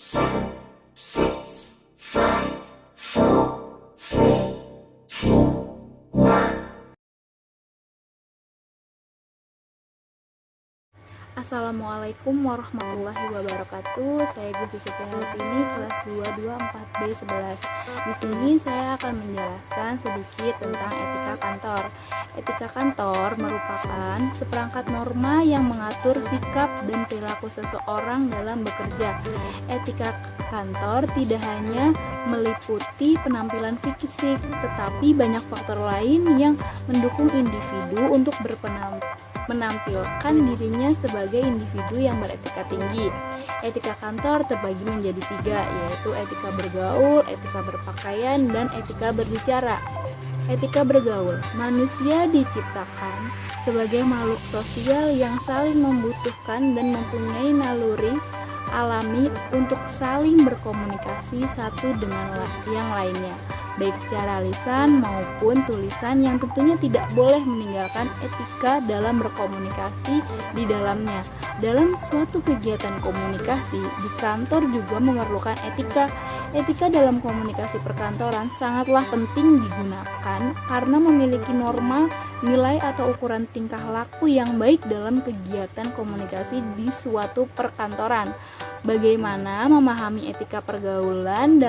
seven, six, five, four, three, two, one. Assalamualaikum warahmatullahi wabarakatuh. Saya Bu Susi ini kelas 224B11. Di sini saya akan menjelaskan sedikit tentang etika kantor. Etika kantor merupakan seperangkat norma yang mengatur sikap dan perilaku seseorang dalam bekerja. Etika kantor tidak hanya meliputi penampilan fisik, tetapi banyak faktor lain yang mendukung individu untuk menampilkan dirinya sebagai individu yang beretika tinggi. Etika kantor terbagi menjadi 3, yaitu etika bergaul, etika berpakaian, dan etika berbicara. Etika bergaul, manusia diciptakan sebagai makhluk sosial yang saling membutuhkan dan mempunyai naluri alami untuk saling berkomunikasi satu dengan yang lainnya, baik secara lisan maupun tulisan, yang tentunya tidak boleh meninggalkan etika dalam berkomunikasi di dalamnya. Dalam suatu kegiatan komunikasi di kantor juga memerlukan etika. Etika dalam komunikasi perkantoran sangatlah penting digunakan karena memiliki norma, nilai atau ukuran tingkah laku yang baik dalam kegiatan komunikasi di suatu perkantoran. Bagaimana memahami etika pergaulan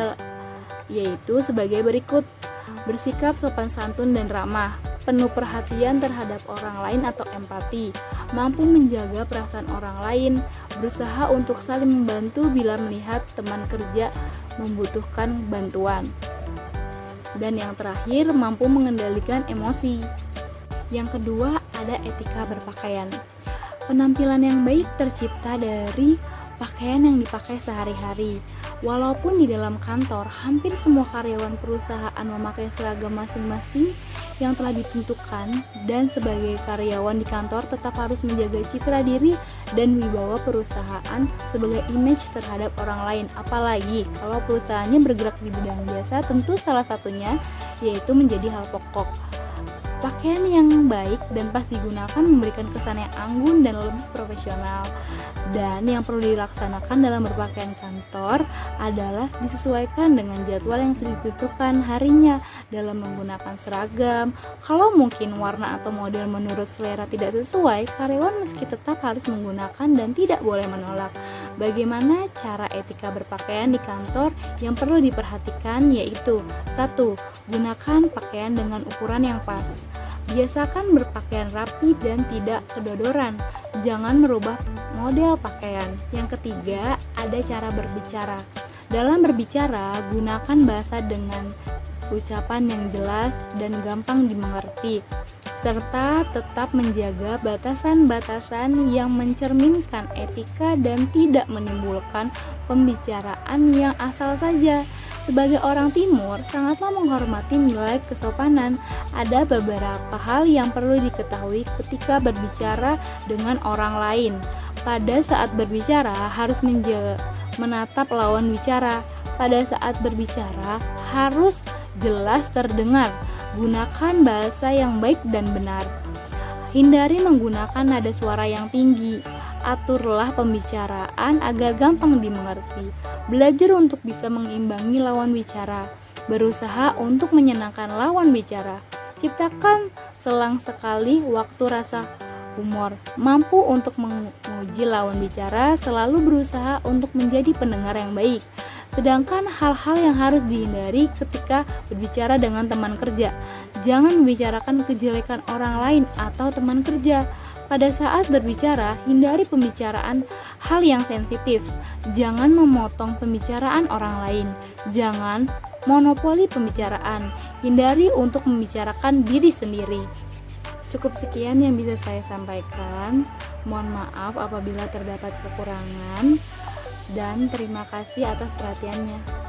yaitu sebagai berikut: bersikap sopan santun dan ramah, penuh perhatian terhadap orang lain atau empati, mampu menjaga perasaan orang lain, berusaha untuk saling membantu bila melihat teman kerja membutuhkan bantuan, dan yang terakhir, mampu mengendalikan emosi. Yang kedua, ada etika berpakaian. Penampilan yang baik tercipta dari pakaian yang dipakai sehari-hari. Walaupun di dalam kantor, hampir semua karyawan perusahaan memakai seragam masing-masing yang telah ditentukan, dan sebagai karyawan di kantor tetap harus menjaga citra diri dan wibawa perusahaan sebagai image terhadap orang lain. Apalagi kalau perusahaannya bergerak di bidang jasa, tentu salah satunya yaitu menjadi hal pokok. Pakaian yang baik dan pas digunakan memberikan kesan yang anggun dan lebih profesional. Dan yang perlu dilaksanakan dalam berpakaian kantor adalah disesuaikan dengan jadwal yang sudah ditentukan harinya dalam menggunakan seragam. Kalau mungkin warna atau model menurut selera tidak sesuai, karyawan meski tetap harus menggunakan dan tidak boleh menolak. Bagaimana cara etika berpakaian di kantor yang perlu diperhatikan yaitu: 1. Gunakan pakaian dengan ukuran yang pas. Biasakan berpakaian rapi dan tidak kedodoran. Jangan merubah model pakaian. Yang ketiga, ada cara berbicara. Dalam berbicara, gunakan bahasa dengan ucapan yang jelas dan gampang dimengerti, serta tetap menjaga batasan-batasan yang mencerminkan etika dan tidak menimbulkan pembicaraan yang asal saja. Sebagai orang Timur, sangatlah menghormati nilai kesopanan. Ada beberapa hal yang perlu diketahui ketika berbicara dengan orang lain. Pada saat berbicara, harus menatap lawan bicara. Pada saat berbicara, harus jelas terdengar. Gunakan bahasa yang baik dan benar. Hindari menggunakan nada suara yang tinggi. Aturlah pembicaraan agar gampang dimengerti. Belajar untuk bisa mengimbangi lawan bicara. Berusaha untuk menyenangkan lawan bicara. Ciptakan selang sekali waktu rasa humor. Mampu untuk menguji lawan bicara. Selalu berusaha untuk menjadi pendengar yang baik. Sedangkan hal-hal yang harus dihindari ketika berbicara dengan teman kerja. Jangan membicarakan kejelekan orang lain atau teman kerja. Pada saat berbicara, hindari pembicaraan hal yang sensitif. Jangan memotong pembicaraan orang lain. Jangan monopoli pembicaraan. Hindari untuk membicarakan diri sendiri. Cukup sekian yang bisa saya sampaikan. Mohon maaf apabila terdapat kekurangan. Dan terima kasih atas perhatiannya.